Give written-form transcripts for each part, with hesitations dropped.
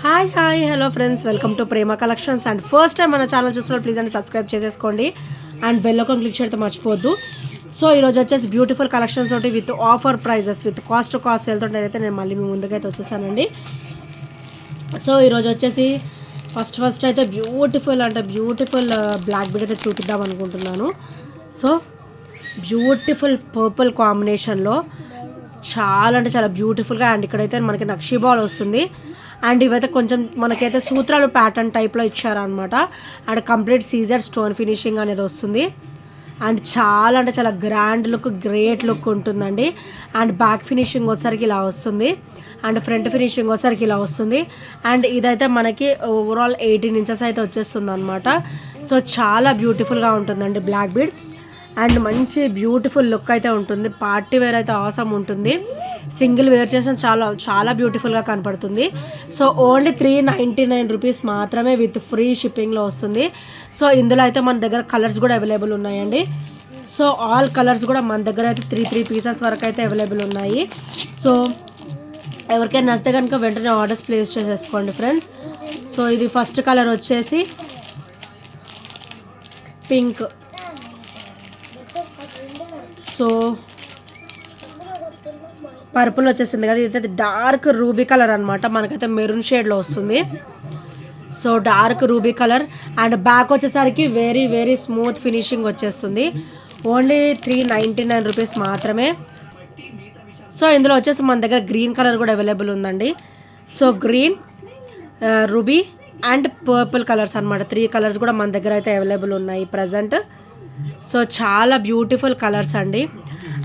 Hi hello friends, welcome to Prema collections. And first time మన channel చూస్తున్నారు please అండి subscribe చేసేసుకోండి అండ్ బెల్ ఐకాన్ క్లిక్ చేయడం మర్చిపోవద్దు. సో ఈరోజు వచ్చేసి బ్యూటిఫుల్ కలెక్షన్స్ తోటి with offer prizes with cost to cost sale తోటి అయితే నేను మళ్ళీ మీ ముందుకైతే వచ్చేసానండి. సో ఈరోజు వచ్చేసి ఫస్ట్ అయితే బ్యూటిఫుల్ బ్లాక్ బీడ్ అయితే చూపిద్దాం అనుకుంటున్నాను. సో బ్యూటిఫుల్ పర్పుల్ కాంబినేషన్లో చాలా బ్యూటిఫుల్గా అండ్ ఇక్కడైతే మనకి నక్షీ బాల్ వస్తుంది. అండ్ ఇవైతే కొంచెం మనకైతే సూత్రాలు ప్యాటర్న్ టైప్లో ఇచ్చారనమాట. And complete Caesar stone finishing అనేది వస్తుంది. అండ్ చాలా గ్రాండ్ లుక్, గ్రేట్ లుక్ ఉంటుందండి. అండ్ బ్యాక్ ఫినిషింగ్ వచ్చేసరికి ఇలా వస్తుంది. అండ్ ఫ్రంట్ ఫినిషింగ్ వచ్చేసరికి ఇలా వస్తుంది. అండ్ ఇదైతే మనకి ఓవరాల్ 18 ఇంచెస్ అయితే వచ్చేస్తుంది అనమాట. సో చాలా బ్యూటిఫుల్గా ఉంటుందండి బ్లాక్ బీడ్. అండ్ మంచి బ్యూటిఫుల్ లుక్ అయితే ఉంటుంది. పార్టీ వేర్ అయితే ఆసమ్ ఉంటుంది. సింగిల్ వేర్ చేసిన చాలా బ్యూటిఫుల్గా కనపడుతుంది. సో ఓన్లీ 399 రూపీస్ మాత్రమే విత్ ఫ్రీ షిప్పింగ్లో వస్తుంది. సో ఇందులో అయితే మన దగ్గర కలర్స్ కూడా అవైలబుల్ ఉన్నాయండి. సో ఆల్ కలర్స్ కూడా మన దగ్గర అయితే త్రీ పీసెస్ వరకు అయితే అవైలబుల్ ఉన్నాయి. సో ఎవరికైనా నచ్చితే కనుక వెంటనే ఆర్డర్స్ ప్లేస్ చేసేసుకోండి ఫ్రెండ్స్. సో ఇది ఫస్ట్ కలర్ వచ్చేసి పింక్. సో పర్పుల్ వచ్చేసింది కదా, ఇదైతే డార్క్ రూబీ కలర్ అనమాట. మనకైతే మెరూన్ షేడ్లో వస్తుంది. So dark ruby colour and back వచ్చేసరికి వెరీ స్మూత్ ఫినిషింగ్ వచ్చేస్తుంది. ఓన్లీ 399 రూపీస్ మాత్రమే. సో ఇందులో వచ్చేసి మన దగ్గర గ్రీన్ కలర్ కూడా అవైలబుల్ ఉందండి. So green, ruby and purple colours అనమాట. 3 కలర్స్ కూడా మన దగ్గర అయితే అవైలబుల్ ఉన్నాయి ప్రజెంట్. సో చాలా బ్యూటిఫుల్ కలర్స్ అండి.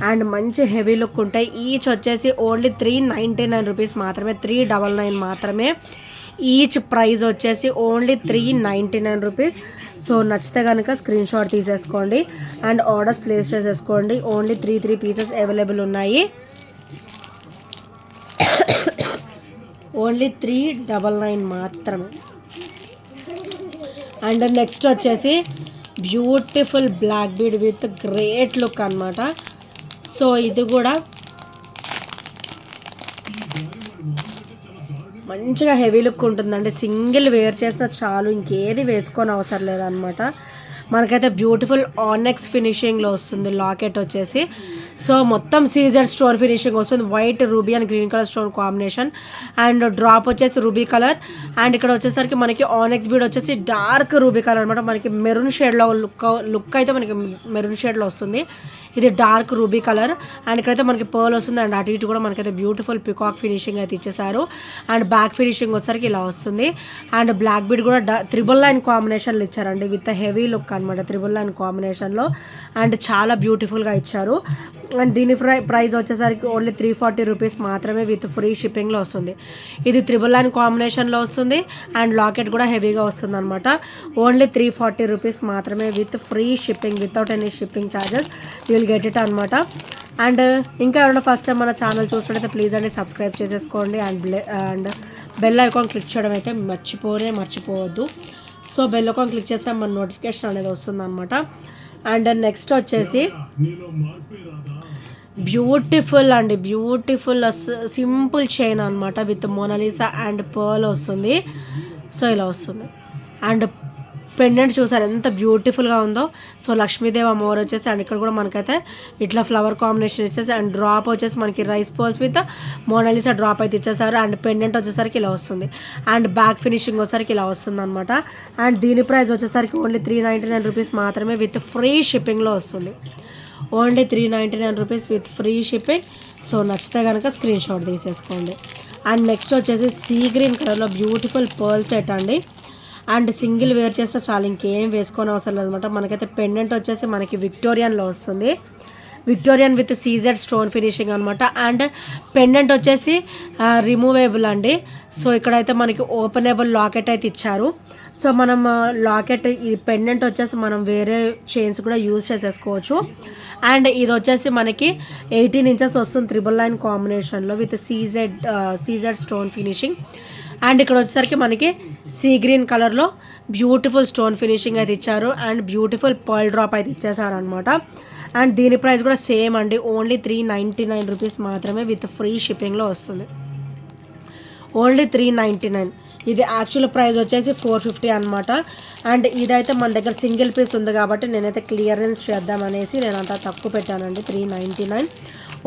అండ్ మంచి హెవీ లుక్ ఉంటాయి. ఈచ్ వచ్చేసి ఓన్లీ 399 రూపీస్ మాత్రమే, 399 మాత్రమే. ఈచ్ ప్రైస్ వచ్చేసి ఓన్లీ 399 రూపీస్. సో నచ్చితే కనుక స్క్రీన్ షాట్ తీసేసుకోండి అండ్ ఆర్డర్స్ ప్లేస్ చేసేసుకోండి. ఓన్లీ 3 పీసెస్ అవైలబుల్ ఉన్నాయి. ఓన్లీ 399 మాత్రమే. అండ్ నెక్స్ట్ వచ్చేసి beautiful black bead with great look అనమాట. సో ఇది కూడా మంచిగా హెవీ లుక్ ఉంటుందండి. సింగిల్ వేర్ చేసిన చాలు, ఇంకేది వేసుకొని అవసరం లేదనమాట. మనకైతే బ్యూటిఫుల్ ఆనెక్స్ ఫినిషింగ్లో వస్తుంది లాకెట్ వచ్చేసి. సో మొత్తం సీజర్ స్టోన్ ఫినిషింగ్ వస్తుంది. White, ruby and green colour stone combination. And drop వచ్చేసి రూబీ కలర్. అండ్ ఇక్కడ వచ్చేసరికి మనకి ఆనెక్స్ బీడ్ వచ్చేసి డార్క్ రూబీ కలర్ అనమాట. మనకి మెరూన్ షేడ్లో లుక్ అయితే మనకి మెరూన్ షేడ్లో వస్తుంది. ఇది డార్క్ రూబీ కలర్. అండ్ ఇక్కడైతే మనకి పర్ల్ వస్తుంది. అండ్ అటు ఇటు కూడా మనకైతే బ్యూటిఫుల్ పికాక్ ఫినిషింగ్ అయితే ఇచ్చేసారు. అండ్ బ్యాక్ ఫినిషింగ్ వచ్చేసరికి ఇలా వస్తుంది. అండ్ బ్లాక్ బీడ్ కూడా త్రిబుల్ లైన్ కాంబినేషన్లో ఇచ్చారండి విత్ హెవీ లుక్ అనమాట. త్రిబుల్ లైన్ కాంబినేషన్లో అండ్ చాలా బ్యూటిఫుల్గా ఇచ్చారు. అండ్ దీని ప్రైస్ వచ్చేసరికి ఓన్లీ 340 రూపీస్ మాత్రమే విత్ ఫ్రీ షిప్పింగ్లో వస్తుంది. ఇది త్రిబుల్ లైన్ కాంబినేషన్లో వస్తుంది. అండ్ లాకెట్ కూడా హెవీగా వస్తుంది అనమాట. ఓన్లీ 340 రూపీస్ మాత్రమే with free shipping, without any shipping charges you will get it అనమాట. అండ్ ఇంకా ఎవరైనా ఫస్ట్ టైం మన ఛానల్ చూసినట్టయితే ప్లీజ్ అండి సబ్స్క్రైబ్ చేసేసుకోండి అండ్ బెల్ ఐకాన్ క్లిక్ చేయడం అయితే మర్చిపోవద్దు. సో బెల్ ఐకాన్ క్లిక్ చేస్తే మన నోటిఫికేషన్ అనేది వస్తుంది అనమాట. అండ్ నెక్స్ట్ వచ్చేసి బ్యూటిఫుల్ సింపుల్ చైన్ అనమాట విత్ మోనాలిసా అండ్ పర్ల్ వస్తుంది. సో ఇలా వస్తుంది. అండ్ పెండెంట్ చూసారు ఎంత బ్యూటిఫుల్గా ఉందో. సో లక్ష్మీదేవి అమ్మవారు వచ్చేసి అండ్ ఇక్కడ కూడా మనకైతే ఇట్లా ఫ్లవర్ కాంబినేషన్ ఇచ్చేసి అండ్ డ్రాప్ వచ్చేసి మనకి rice pearls with Mona Lisa drop అయితే ఇచ్చేసారు. అండ్ పెండెంట్ వచ్చేసరికి ఇలా వస్తుంది. అండ్ బ్యాక్ ఫినిషింగ్ వచ్చేసరికి ఇలా వస్తుంది అనమాట. అండ్ దీని ప్రైస్ వచ్చేసరికి ఓన్లీ 399 రూపీస్ మాత్రమే విత్ ఫ్రీ షిప్పింగ్లో వస్తుంది. Only 399 rupees with free shipping. So నచ్చితే కనుక స్క్రీన్ షాట్ తీసేసుకోండి. అండ్ నెక్స్ట్ వచ్చేసి సీ గ్రీన్ కలర్లో బ్యూటిఫుల్ పర్ల్ సెట్ అండి. అండ్ సింగిల్ వేర్ చేస్తే చాలా, ఇంకేం వేసుకోని అవసరం లేదనమాట. మనకైతే పెండెంట్ వచ్చేసి మనకి విక్టోరియన్లో వస్తుంది. Victorian with CZ stone finishing అనమాట. అండ్ పెండెంట్ వచ్చేసి రిమూవేబుల్ అండి. సో ఇక్కడైతే మనకి ఓపెనబుల్ లాకెట్ అయితే ఇచ్చారు. సో మనం లాకెట్, ఈ పెండెంట్ వచ్చేసి మనం వేరే చైన్స్ కూడా యూజ్ చేసేసుకోవచ్చు. అండ్ ఇది వచ్చేసి మనకి 18 ఇంచెస్ వస్తుంది త్రిబుల్ లైన్ కాంబినేషన్లో with CZ stone finishing. And ఇక్కడ వచ్చేసరికి మనకి సీ గ్రీన్ కలర్లో బ్యూటిఫుల్ స్టోన్ ఫినిషింగ్ అయితే ఇచ్చారు. అండ్ బ్యూటిఫుల్ పర్ల్ డ్రాప్ అయితే ఇచ్చేసారు అనమాట. అండ్ దీని ప్రైస్ కూడా సేమ్ అండి, ఓన్లీ 399 రూపీస్ మాత్రమే విత్ ఫ్రీ షిప్పింగ్లో వస్తుంది. ఓన్లీ 399. ఇది యాక్చువల్ ప్రైస్ వచ్చేసి 450 అనమాట. అండ్ ఇదైతే మన దగ్గర సింగిల్ పీస్ ఉంది కాబట్టి నేనైతే క్లియరెన్స్ చేద్దామనేసి నేను అంతా తక్కువ పెట్టానండి. 399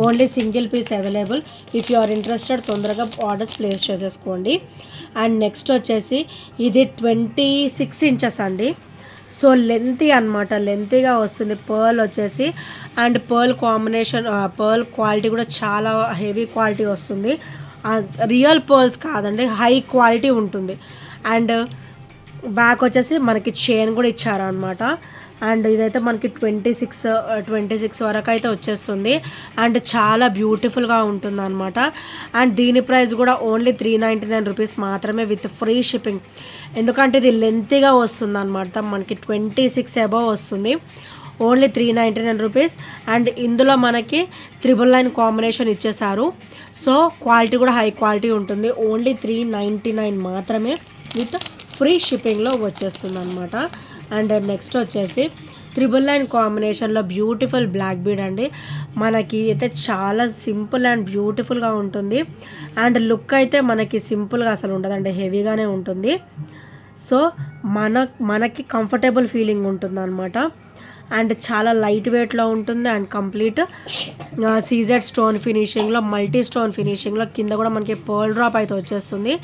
only single piece available. If you are interested తొందరగా ఆర్డర్స్ ప్లేస్ చేసేసుకోండి. అండ్ నెక్స్ట్ వచ్చేసి ఇది 26 ఇంచెస్ అండి. సో లెంతీ అనమాట, లెంతీగా వస్తుంది. పర్ల్ వచ్చేసి and pearl combination, pearl quality కూడా చాలా హెవీ క్వాలిటీ వస్తుంది. రియల్ పర్ల్స్ కాదండి, హై క్వాలిటీ ఉంటుంది. అండ్ బ్యాక్ వచ్చేసి మనకి చైన్ కూడా ఇచ్చారనమాట. అండ్ ఇదైతే మనకి 26 వరకు అయితే వచ్చేస్తుంది. అండ్ చాలా బ్యూటిఫుల్గా ఉంటుంది అనమాట. అండ్ దీని ప్రైస్ కూడా ఓన్లీ 399 రూపీస్ మాత్రమే విత్ ఫ్రీ షిప్పింగ్. ఎందుకంటే ఇది లెంతీగా వస్తుంది అనమాట, మనకి 26 అబవ్ వస్తుంది. Only 399 rupees. అండ్ ఇందులో మనకి 999 కాంబినేషన్ ఇచ్చేసారు. సో క్వాలిటీ కూడా హై క్వాలిటీ ఉంటుంది. ఓన్లీ 399 మాత్రమే విత్ ఫ్రీ షిప్పింగ్లో వచ్చేస్తుంది అనమాట. అండ్ నెక్స్ట్ వచ్చేసి 999 కాంబినేషన్లో బ్యూటిఫుల్ బ్లాక్ బీడ్ అండి. మనకి అయితే చాలా సింపుల్ అండ్ బ్యూటిఫుల్గా ఉంటుంది. అండ్ లుక్ అయితే మనకి సింపుల్గా అసలు ఉండదండి, హెవీగానే ఉంటుంది. సో మనకి కంఫర్టబుల్ ఫీలింగ్ ఉంటుంది అనమాట. అండ్ చాలా లైట్ వెయిట్లో ఉంటుంది. అండ్ కంప్లీట్ సీజెడ్ స్టోన్ ఫినిషింగ్లో, మల్టీ స్టోన్ ఫినిషింగ్లో, కింద కూడా మనకి పర్ల్ డ్రాప్ అయితే వచ్చేస్తుంది.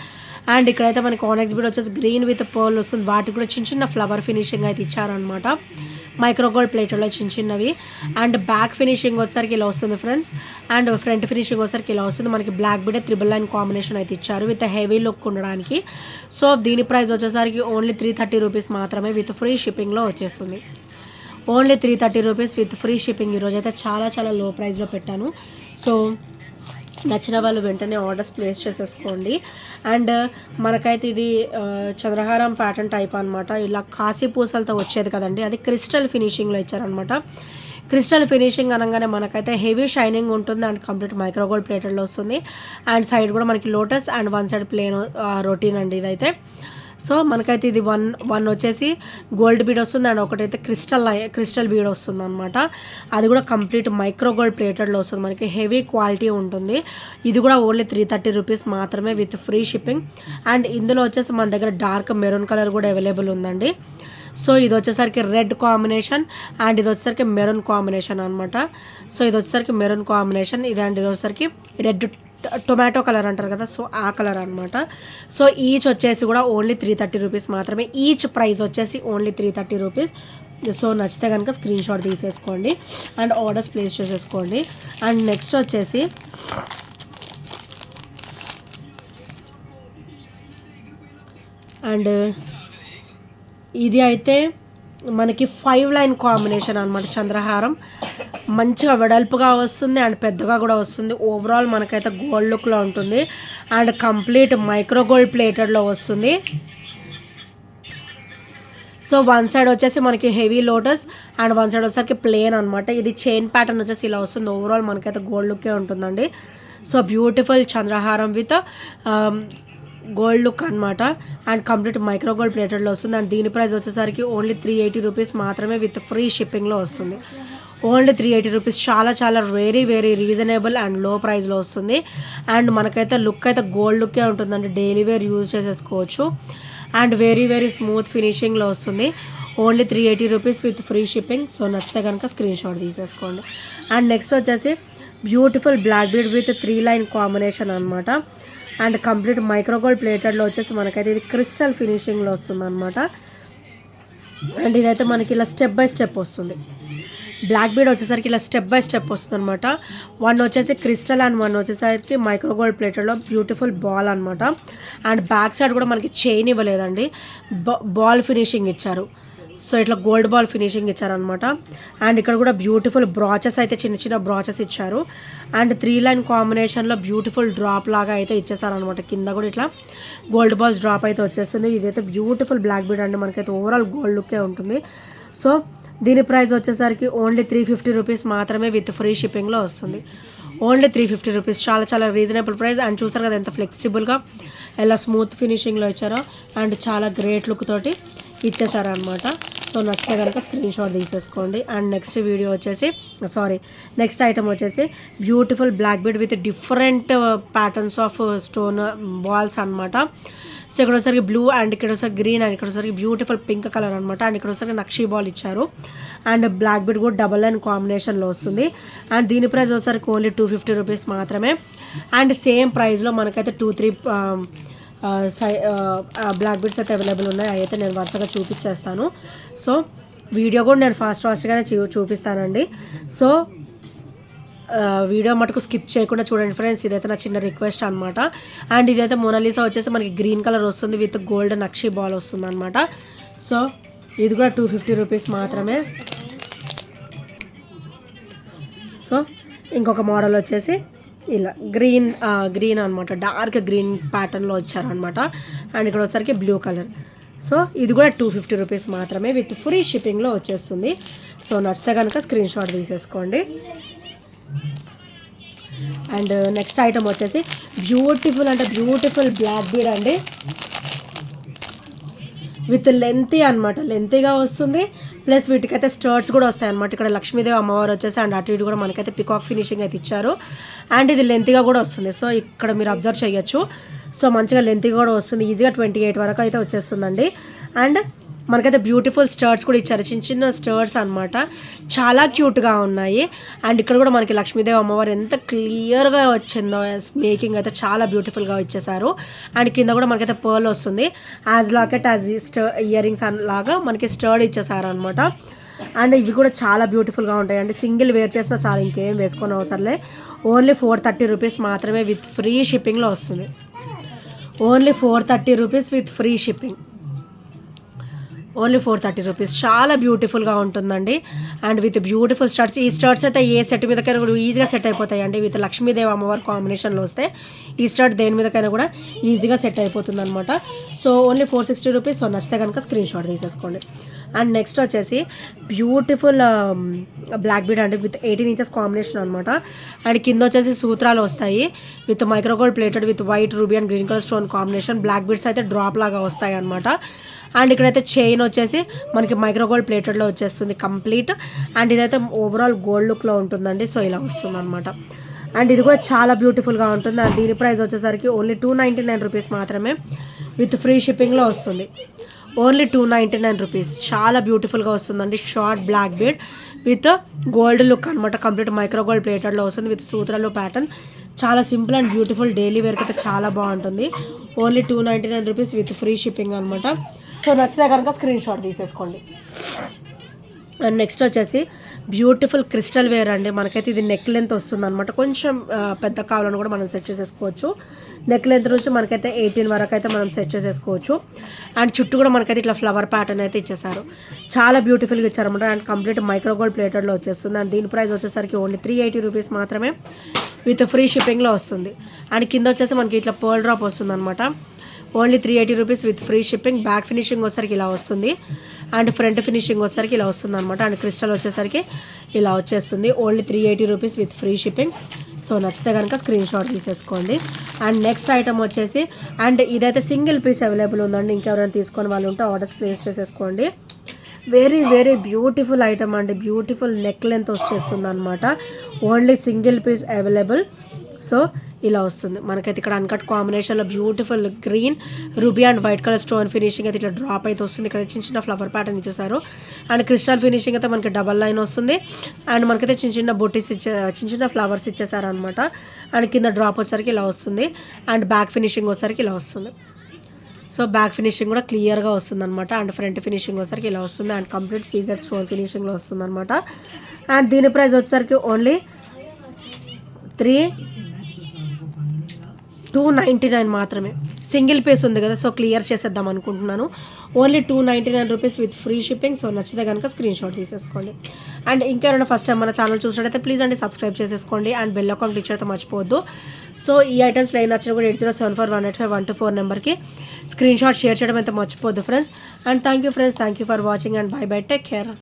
అండ్ ఇక్కడైతే మనకి ఆనెక్స్ బీడ్ వచ్చేసి గ్రీన్ విత్ పర్ల్ వస్తుంది. వాటికి కూడా చిన్న చిన్న ఫ్లవర్ ఫినిషింగ్ అయితే ఇచ్చారనమాట, మైక్రోగోల్డ్ ప్లేట్లో చిన్నవి. అండ్ బ్యాక్ ఫినిషింగ్ వచ్చేసరికి ఇలా వస్తుంది ఫ్రెండ్స్. అండ్ ఫ్రంట్ ఫినిషింగ్ వచ్చేసరికి ఇలా వస్తుంది. మనకి బ్లాక్ బీడ్ 999 కాంబినేషన్ అయితే ఇచ్చారు విత్ హెవీ లుక్ ఉండడానికి. సో దీని ప్రైస్ వచ్చేసరికి ఓన్లీ 330 రూపీస్ మాత్రమే విత్ ఫ్రీ షిప్పింగ్లో వచ్చేస్తుంది. Only 330 rupees with free shipping. ఈరోజు అయితే చాలా చాలా లో ప్రైస్లో పెట్టాను. సో నచ్చిన వాళ్ళు వెంటనే ఆర్డర్స్ ప్లేస్ చేసేసుకోండి. అండ్ మనకైతే ఇది చంద్రహారం ప్యాటర్న్ టైప్ అనమాట. ఇలా కాశీ పూసలతో వచ్చేది కదండి, అది క్రిస్టల్ ఫినిషింగ్లో ఇచ్చారనమాట. క్రిస్టల్ ఫినిషింగ్ అనగానే మనకైతే హెవీ షైనింగ్ ఉంటుంది. అండ్ కంప్లీట్ మైక్రోగోల్డ్ ప్లేటెడ్లో వస్తుంది. అండ్ సైడ్ కూడా మనకి lotus and one side plain routine అండి ఇదైతే. సో మనకైతే ఇది వన్ వచ్చేసి గోల్డ్ బీడ్ వస్తుంది. అండ్ ఒకటైతే క్రిస్టల్ బీడ్ వస్తుంది అనమాట. అది కూడా కంప్లీట్ మైక్రోగోల్డ్ ప్లేటెడ్లో వస్తుంది. మనకి హెవీ క్వాలిటీ ఉంటుంది. ఇది కూడా ఓన్లీ 330 రూపీస్ మాత్రమే విత్ ఫ్రీ షిప్పింగ్. అండ్ ఇందులో వచ్చేసి మన దగ్గర డార్క్ మెరూన్ కలర్ కూడా అవైలబుల్ ఉందండి. సో ఇది వచ్చేసరికి రెడ్ కాంబినేషన్ అండ్ ఇది వచ్చేసరికి మెరూన్ కాంబినేషన్ అనమాట. సో ఇది వచ్చేసరికి మెరూన్ కాంబినేషన్, ఇది అండ్ ఇది వచ్చేసరికి రెడ్ టొమాటో కలర్ అంటారు కదా, సో ఆ కలర్ అనమాట. సో ఈచ్ వచ్చేసి కూడా ఓన్లీ 330 రూపీస్ మాత్రమే. ఈచ్ ప్రైస్ వచ్చేసి ఓన్లీ 330 రూపీస్. సో నచ్చితే కనుక స్క్రీన్ షాట్ తీసేసుకోండి అండ్ ఆర్డర్స్ ప్లేస్ చేసేసుకోండి. అండ్ నెక్స్ట్ వచ్చేసి అండ్ ఇది అయితే మనకి 5 లైన్ కాంబినేషన్ అనమాట. చంద్రహారం మంచిగా వెడల్పుగా వస్తుంది అండ్ పెద్దగా కూడా వస్తుంది. ఓవరాల్ మనకైతే గోల్డ్ లుక్లో ఉంటుంది అండ్ కంప్లీట్ మైక్రోగోల్డ్ ప్లేటెడ్లో వస్తుంది. సో వన్ సైడ్ వచ్చేసి మనకి heavy lotus and one side వచ్చేసరికి ప్లేన్ అనమాట. ఇది చైన్ ప్యాటర్న్ వచ్చేసి ఇలా వస్తుంది. ఓవరాల్ మనకైతే గోల్డ్ లుక్కే ఉంటుందండి. సో బ్యూటిఫుల్ చంద్రహారం విత్ గోల్డ్ లుక్ అనమాట. అండ్ కంప్లీట్ మైక్రోగోల్డ్ ప్లేటెడ్లో వస్తుంది. అండ్ దీని ప్రైస్ వచ్చేసరికి ఓన్లీ 380 రూపీస్ మాత్రమే విత్ ఫ్రీ షిప్పింగ్లో వస్తుంది. Only 380 rupees. చాలా చాలా వెరీ వెరీ రీజనబుల్ అండ్ లో ప్రైస్లో వస్తుంది. అండ్ మనకైతే లుక్ అయితే గోల్డ్ లుక్కే ఉంటుందండి, డైలీ వేర్ యూజ్ చేసేసుకోవచ్చు. అండ్ వెరీ వెరీ స్మూత్ ఫినిషింగ్లో వస్తుంది. Only 380 rupees with free shipping. So నచ్చితే కనుక స్క్రీన్ షాట్ తీసేసుకోండి. అండ్ నెక్స్ట్ వచ్చేసి beautiful black bead with 3 line combination అనమాట. అండ్ కంప్లీట్ మైక్రోగోల్డ్ ప్లేటెడ్లో వచ్చేసి మనకైతే ఇది క్రిస్టల్ ఫినిషింగ్లో వస్తుంది అనమాట. అండ్ ఇదైతే మనకి ఇలా స్టెప్ బై స్టెప్ వస్తుంది. బ్లాక్ బీడ్ వచ్చేసరికి ఇలా స్టెప్ బై స్టెప్ వస్తుంది అనమాట. వన్ వచ్చేసి క్రిస్టల్ అండ్ వన్ వచ్చేసరికి మైక్రోగోల్డ్ ప్లేటెడ్లో బ్యూటిఫుల్ బాల్ అనమాట. అండ్ బ్యాక్ సైడ్ కూడా మనకి చైన్ ఇవ్వలేదండి, బాల్ ఫినిషింగ్ ఇచ్చారు. సో ఇట్లా గోల్డ్ బాల్ ఫినిషింగ్ ఇచ్చారనమాట. అండ్ ఇక్కడ కూడా బ్యూటిఫుల్ బ్రాచెస్ అయితే చిన్న చిన్న బ్రాచెస్ ఇచ్చారు. అండ్ 3 లైన్ కాంబినేషన్లో బ్యూటిఫుల్ డ్రాప్ లాగా అయితే ఇచ్చేసారనమాట. కింద కూడా ఇట్లా గోల్డ్ బాల్స్ డ్రాప్ అయితే వచ్చేస్తుంది. ఇదైతే బ్యూటిఫుల్ బ్లాక్ బీడ్ అండి, మనకైతే ఓవరాల్ గోల్డ్ లుక్కే ఉంటుంది. సో దీని ప్రైస్ వచ్చేసరికి ఓన్లీ 350 రూపీస్ మాత్రమే విత్ ఫ్రీ షిప్పింగ్లో వస్తుంది. Only 350 rupees. చాలా చాలా రీజనబుల్ ప్రైస్. అండ్ చూసారు కదా ఎంత ఫ్లెక్సిబుల్గా ఎలా స్మూత్ ఫినిషింగ్లో ఇచ్చారో అండ్ చాలా గ్రేట్ లుక్ తోటి ఇచ్చేసారనమాట. సో నచ్చితే కనుక స్క్రీన్ షాట్ తీసేసుకోండి. అండ్ నెక్స్ట్ వీడియో వచ్చేసి నెక్స్ట్ ఐటమ్ వచ్చేసి beautiful black bead with different patterns of stone balls అనమాట. సో ఇక్కడ వచ్చేసరికి బ్లూ అండ్ ఇక్కడ వచ్చేసరికి గ్రీన్ అండ్ ఇక్కడ వచ్చేసరికి బ్యూటిఫుల్ పింక్ కలర్ అనమాట. అండ్ ఇక్కడ వచ్చేసరికి నక్షీ బాల్ ఇచ్చారు అండ్ బ్లాక్ బీడ్ కూడా డబల్ లైన్ కాంబినేషన్లో వస్తుంది. అండ్ దీని ప్రైస్ వచ్చేసరికి ఓన్లీ 250 రూపీస్ మాత్రమే. అండ్ సేమ్ ప్రైస్లో మనకైతే 2-3 బ్లాక్ బీడ్స్ అయితే అవైలబుల్ ఉన్నాయి. అయితే నేను వరుసగా చూపించేస్తాను. సో వీడియో కూడా నేను ఫాస్ట్గానే చూపిస్తానండి. సో వీడియో మటుకు స్కిప్ చేయకుండా చూడండి ఫ్రెండ్స్. ఇదైతే నా చిన్న రిక్వెస్ట్ అనమాట. అండ్ ఇదైతే మోనాలిసా వచ్చేసి మనకి గ్రీన్ కలర్ వస్తుంది విత్ గోల్డ్ నక్షీ బాల్ వస్తుంది అనమాట. సో ఇది కూడా 250 రూపీస్ మాత్రమే. సో ఇంకొక మోడల్ వచ్చేసి ఇలా గ్రీన్ అనమాట, డార్క్ గ్రీన్ ప్యాటర్న్లో వచ్చారనమాట. అండ్ ఇక్కడ వచ్చేసరికి బ్లూ కలర్. సో ఇది కూడా 250 రూపీస్ మాత్రమే విత్ ఫ్రీ షిప్పింగ్లో వచ్చేస్తుంది. సో నచ్చితే కనుక స్క్రీన్ షాట్ తీసేసుకోండి. అండ్ నెక్స్ట్ ఐటమ్ వచ్చేసి బ్యూటిఫుల్ బ్లాక్ బీడ్ అండి విత్ లెంతీ అనమాట, లెంతీగా వస్తుంది. ప్లస్ వీటికైతే స్టర్ట్స్ కూడా వస్తాయి అనమాట. ఇక్కడ లక్ష్మీదేవి అమ్మవారు వచ్చేసి అండ్ అటు ఇటు కూడా మనకైతే పికాక్ ఫినిషింగ్ అయితే ఇచ్చారు. అండ్ ఇది లెంతీగా కూడా వస్తుంది. సో ఇక్కడ మీరు అబ్జర్వ్ చేయొచ్చు. సో మంచిగా లెంతీగా కూడా వస్తుంది. ఈజీగా 28 వరకు అయితే వచ్చేస్తుందండి. అండ్ మనకైతే బ్యూటిఫుల్ స్టర్ట్స్ కూడా ఇచ్చారు, చిన్న స్టర్ట్స్ అనమాట, చాలా క్యూట్గా ఉన్నాయి. అండ్ ఇక్కడ కూడా మనకి లక్ష్మీదేవి అమ్మవారు ఎంత క్లియర్గా వచ్చిందో మేకింగ్ అయితే చాలా బ్యూటిఫుల్గా ఇచ్చేసారు. అండ్ కింద కూడా మనకైతే పర్ల్ వస్తుంది, as locket as ear rings లాగా మనకి స్టర్డ్ ఇచ్చేసారు అనమాట. అండ్ ఇవి కూడా చాలా బ్యూటిఫుల్గా ఉంటాయి అండి. సింగిల్ వేర్ చేసినా చాలా, ఇంకేం వేసుకొని అవసరంలే. ఓన్లీ 430 రూపీస్ మాత్రమే విత్ ఫ్రీ షిప్పింగ్లో వస్తుంది. Only 430 rupees with free shipping. Only 430 rupees. చాలా బ్యూటిఫుల్గా ఉంటుందండి. And with beautiful స్టర్ట్స్. ఈ స్టర్ట్స్ అయితే ఏ సెట్ మీదకైనా కూడా ఈజీగా సెట్ అయిపోతాయి అండి. విత్ లక్ష్మీదేవి అమ్మవారి కాంబినేషన్లో వస్తే ఈ స్టర్ట్ దేని మీదకైనా కూడా ఈజీగా సెట్ అయిపోతుంది అనమాట. So only 460 rupees. సో నచ్చితే కనుక స్క్రీన్ షాట్ తీసేసుకోండి. అండ్ నెక్స్ట్ వచ్చేసి బ్యూటిఫుల్ బ్లాక్ బీడ్ అండి విత్ 18 ఇంచెస్ కాంబినేషన్ అనమాట. అండ్ కింద వచ్చేసి సూత్రాలు వస్తాయి with micro gold plated with white ruby and green colour stone combination. Black beads అయితే డ్రాప్ లాగా వస్తాయి అనమాట. అండ్ ఇక్కడైతే చైన్ వచ్చేసి మనకి మైక్రోగోల్డ్ ప్లేటెడ్లో వచ్చేస్తుంది కంప్లీట్. అండ్ ఇదైతే ఓవరాల్ గోల్డ్ లుక్లో ఉంటుందండి. సో ఇలా వస్తుంది అనమాట. అండ్ ఇది కూడా చాలా బ్యూటిఫుల్గా ఉంటుంది. అండ్ దీని ప్రైస్ వచ్చేసరికి ఓన్లీ 299 రూపీస్ మాత్రమే విత్ ఫ్రీ షిప్పింగ్లో వస్తుంది. Only 299 rupees. చాలా బ్యూటిఫుల్గా వస్తుందండి. Short black bead with gold look అనమాట. కంప్లీట్ మైక్రోగోల్డ్ ప్లేటెడ్లో వస్తుంది విత్ సూత్రాలు ప్యాటర్న్. చాలా సింపుల్ అండ్ బ్యూటిఫుల్, డైలీ వేర్కి అయితే చాలా బాగుంటుంది. Only 299 rupees with free shipping అనమాట. సో నచ్చితే కనుక స్క్రీన్ షాట్ తీసేసుకోండి. అండ్ నెక్స్ట్ వచ్చేసి బ్యూటిఫుల్ క్రిస్టల్ వేర్ అండి. మనకైతే ఇది నెక్ లెంత్ వస్తుంది అనమాట. కొంచెం పెద్ద కావాలని కూడా మనం సెట్ చేసేసుకోవచ్చు. నెక్ లెంత్ నుంచి మనకైతే 18 వరకు అయితే మనం సెట్ చేసేసుకోవచ్చు. అండ్ చుట్టూ కూడా మనకైతే ఇట్లా ఫ్లవర్ ప్యాటర్న్ అయితే ఇచ్చేసారు. చాలా బ్యూటిఫుల్గా ఇచ్చారనమాట. అండ్ కంప్లీట్ మైక్రోగోల్డ్ ప్లేటెడ్లో వచ్చేస్తుంది. అండ్ దీని ప్రైస్ వచ్చేసరికి ఓన్లీ 380 రూపీస్ మాత్రమే విత్ ఫ్రీ షిప్పింగ్లో వస్తుంది. అండ్ కింద వచ్చేసి మనకి ఇట్లా పర్ల్ డ్రాప్ వస్తుంది అనమాట. Only 380 rupees with free shipping. Back finishing వచ్చేసరికి ఇలా వస్తుంది. అండ్ ఫ్రంట్ ఫినిషింగ్ వచ్చేసరికి ఇలా వస్తుంది అనమాట. అండ్ క్రిస్టల్ వచ్చేసరికి ఇలా వచ్చేస్తుంది. Only 380 rupees with free shipping. So నచ్చితే కనుక స్క్రీన్ షాట్ తీసేసుకోండి. అండ్ నెక్స్ట్ ఐటమ్ వచ్చేసి, అండ్ ఇదైతే సింగిల్ పీస్ అవైలబుల్ ఉందండి. ఇంకెవరైనా తీసుకొని వాళ్ళు ఉంటే ఆర్డర్స్ ప్లేస్ చేసేసుకోండి. వెరీ బ్యూటిఫుల్ ఐటమ్ అండి. బ్యూటిఫుల్ నెక్ లెంత్ వచ్చేస్తుంది అనమాట. Only single piece available. So ఇలా వస్తుంది మనకైతే. ఇక్కడ అన్కట్ కాంబినేషన్లో beautiful green ruby and white colour stone finishing అయితే ఇట్లా డ్రాప్ అయితే వస్తుంది. ఇక్కడ చిన్న ఫ్లవర్ ప్యాటర్న్ ఇచ్చేసారు. అండ్ క్రిస్టల్ ఫినిషింగ్ అయితే మనకి డబల్ లైన్ వస్తుంది. అండ్ మనకైతే చిన్న బొట్టీస్ చిన్న ఫ్లవర్స్ ఇచ్చేసారు అనమాట. అండ్ కింద డ్రాప్ వచ్చేసరికి ఇలా వస్తుంది. అండ్ బ్యాక్ ఫినిషింగ్ వచ్చేసరికి ఇలా వస్తుంది. సో బ్యాక్ ఫినిషింగ్ కూడా క్లియర్గా వస్తుంది అనమాట. అండ్ ఫ్రంట్ ఫినిషింగ్ వచ్చేసరికి ఇలా వస్తుంది. అండ్ కంప్లీట్ సీజర్ స్టోన్ ఫినిషింగ్లో వస్తుంది అనమాట. అండ్ దీని ప్రైస్ వచ్చేసరికి ఓన్లీ 299 మాత్రమే. సింగిల్ పీస్ ఉంది కదా, సో క్లియర్ చేసేద్దాం అనుకుంటున్నాను. Only 299 rupees with free shipping. So నచ్చితే కనుక స్క్రీన్ షాట్ తీసేసుకోండి. అండ్ ఇంకెవరైనా ఫస్ట్ టైం మన ఛానల్ చూసినట్టయితే ప్లీజ్ అండి సబ్స్క్రైబ్ చేసేసుకోండి. అండ్ బెల్ అకౌంట్ క్లిక్ చేయడం మర్చిపోవద్దు. సో ఈ ఐటమ్స్లో ఏం నచ్చినా కూడా 8074185124 నెంబర్కి స్క్రీన్ షాట్ షేర్ చేయడం అయితే మర్చిపోద్దు friends. And thank you friends, thank you for watching and bye take care.